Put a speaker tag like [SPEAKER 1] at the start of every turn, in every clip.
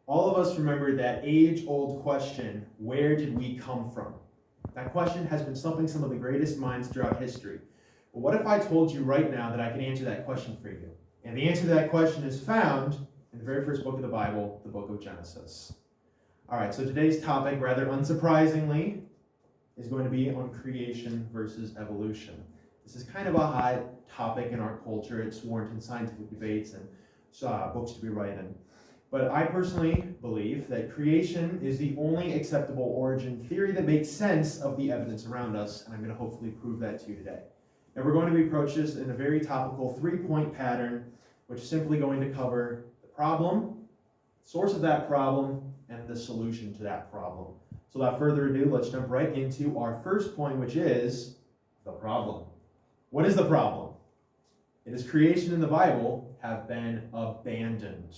[SPEAKER 1] All of us remember that age-old question, where did we come from? That question has been stumping some of the greatest minds throughout history. But what if I told you right now that I can answer that question for you? And the answer to that question is found in the very first book of the Bible, the book of Genesis. All right, so today's topic, rather unsurprisingly, is going to be on creation versus evolution. This is kind of a hot topic in our culture. It's warranted scientific debates and books to be written. But I personally believe that creation is the only acceptable origin theory that makes sense of the evidence around us, and I'm going to hopefully prove that to you today. Now we're going to approach this in a very topical three-point pattern, which is simply going to cover the problem, source of that problem, and the solution to that problem. So without further ado, let's jump right into our first point, which is the problem. What is the problem? It is creation in the Bible have been abandoned.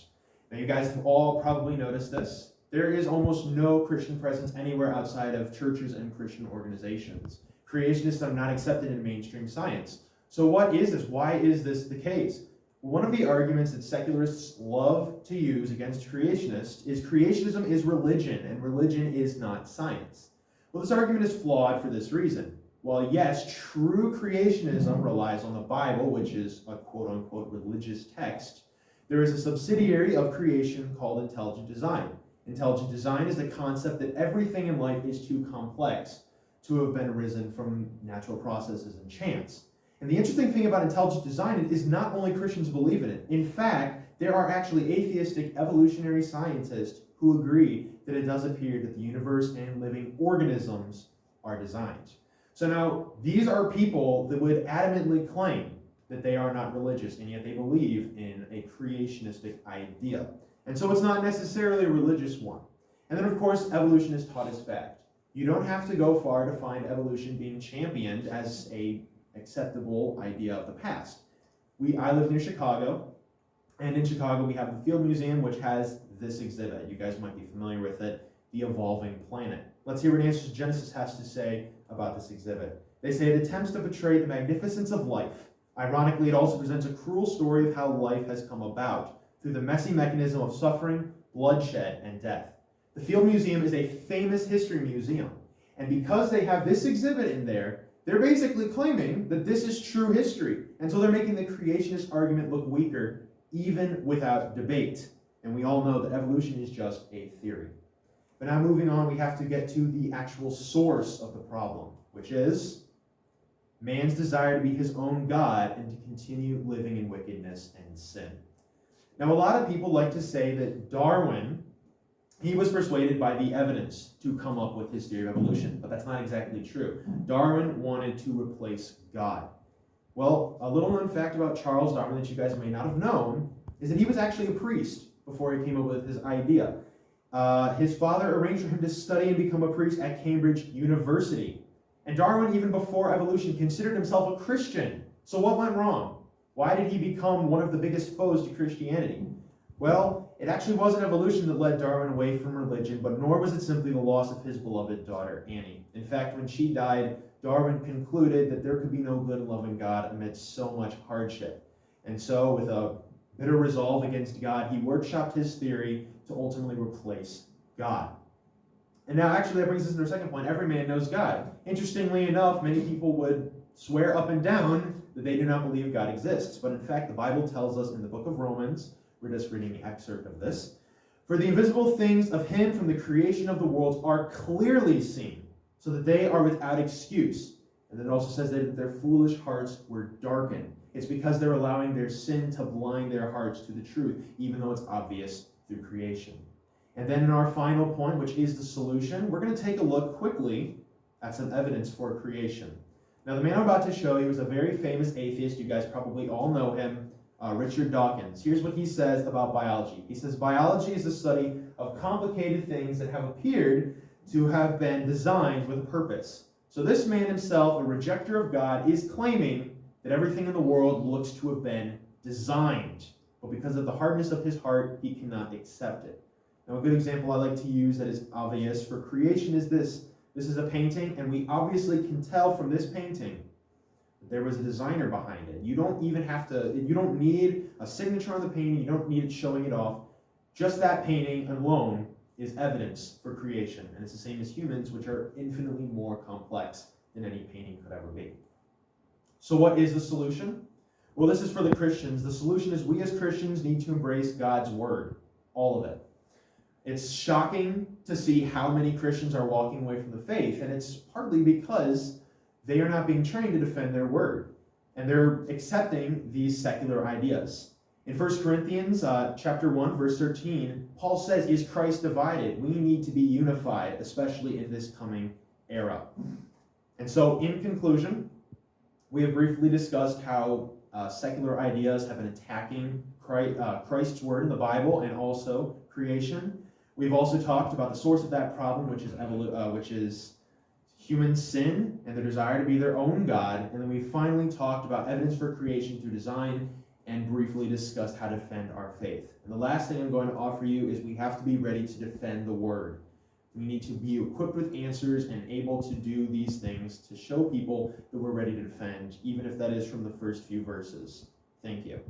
[SPEAKER 1] Now, you guys have all probably noticed this. There is almost no Christian presence anywhere outside of churches and Christian organizations. Creationists are not accepted in mainstream science. So what is this? Why is this the case? One of the arguments that secularists love to use against creationists is creationism is religion, and religion is not science. Well, this argument is flawed for this reason. While yes, true creationism relies on the Bible, which is a quote-unquote religious text, there is a subsidiary of creation called intelligent design. Intelligent design is the concept that everything in life is too complex to have been arisen from natural processes and chance. And the interesting thing about intelligent design is not only Christians believe in it. In fact, there are actually atheistic evolutionary scientists who agree that it does appear that the universe and living organisms are designed. So now, these are people that would adamantly claim that they are not religious, and yet they believe in a creationistic idea. And so it's not necessarily a religious one. And then, of course, evolution is taught as fact. You don't have to go far to find evolution being championed as a acceptable idea of the past. I live near Chicago, and in Chicago we have the Field Museum, which has this exhibit. You guys might be familiar with it, The Evolving Planet. Let's hear what Answers Genesis has to say about this exhibit. They say it attempts to portray the magnificence of life. Ironically, it also presents a cruel story of how life has come about through the messy mechanism of suffering, bloodshed, and death. The Field Museum is a famous history museum, and because they have this exhibit in there, they're basically claiming that this is true history, and so they're making the creationist argument look weaker, even without debate. And we all know that evolution is just a theory. But now moving on, we have to get to the actual source of the problem, which is man's desire to be his own God and to continue living in wickedness and sin. Now, a lot of people like to say that Darwin, he was persuaded by the evidence to come up with his theory of evolution, but that's not exactly true. Darwin wanted to replace God. Well, a little known fact about Charles Darwin that you guys may not have known is that he was actually a priest before he came up with his idea. His father arranged for him to study and become a priest at Cambridge University. And Darwin, even before evolution, considered himself a Christian. So what went wrong? Why did he become one of the biggest foes to Christianity? Well, it actually wasn't evolution that led Darwin away from religion, but nor was it simply the loss of his beloved daughter, Annie. In fact, when she died, Darwin concluded that there could be no good and loving God amidst so much hardship. And so, with a bitter resolve against God, he workshopped his theory to ultimately replace God. And now, actually, that brings us to our second point. Every man knows God. Interestingly enough, many people would swear up and down that they do not believe God exists. But in fact, the Bible tells us in the book of Romans, we're just reading the excerpt of this, for the invisible things of him from the creation of the world are clearly seen, so that they are without excuse. And then it also says that their foolish hearts were darkened. It's because they're allowing their sin to blind their hearts to the truth, even though it's obvious through creation. And then in our final point, which is the solution, we're going to take a look quickly at some evidence for creation. Now, the man I'm about to show you is a very famous atheist. You guys probably all know him, Richard Dawkins. Here's what he says about biology. He says, biology is the study of complicated things that have appeared to have been designed with a purpose. So this man himself, a rejecter of God, is claiming that everything in the world looks to have been designed. But because of the hardness of his heart, he cannot accept it. Now, a good example I like to use that is obvious for creation is this. This is a painting, and we obviously can tell from this painting that there was a designer behind it. You don't even have to, you don't need a signature on the painting. You don't need it showing it off. Just that painting alone is evidence for creation, and it's the same as humans, which are infinitely more complex than any painting could ever be. So what is the solution? Well, this is for the Christians. The solution is we as Christians need to embrace God's word, all of it. It's shocking to see how many Christians are walking away from the faith, and it's partly because they are not being trained to defend their word, and they're accepting these secular ideas. In 1 Corinthians chapter 1, verse 13, Paul says, "Is Christ divided?" We need to be unified, especially in this coming era. And so, in conclusion, we have briefly discussed how secular ideas have been attacking Christ's word in the Bible and also creation. We've also talked about the source of that problem, which is human sin and their desire to be their own God. And then we finally talked about evidence for creation through design and briefly discussed how to defend our faith. And the last thing I'm going to offer you is we have to be ready to defend the word. We need to be equipped with answers and able to do these things to show people that we're ready to defend, even if that is from the first few verses. Thank you.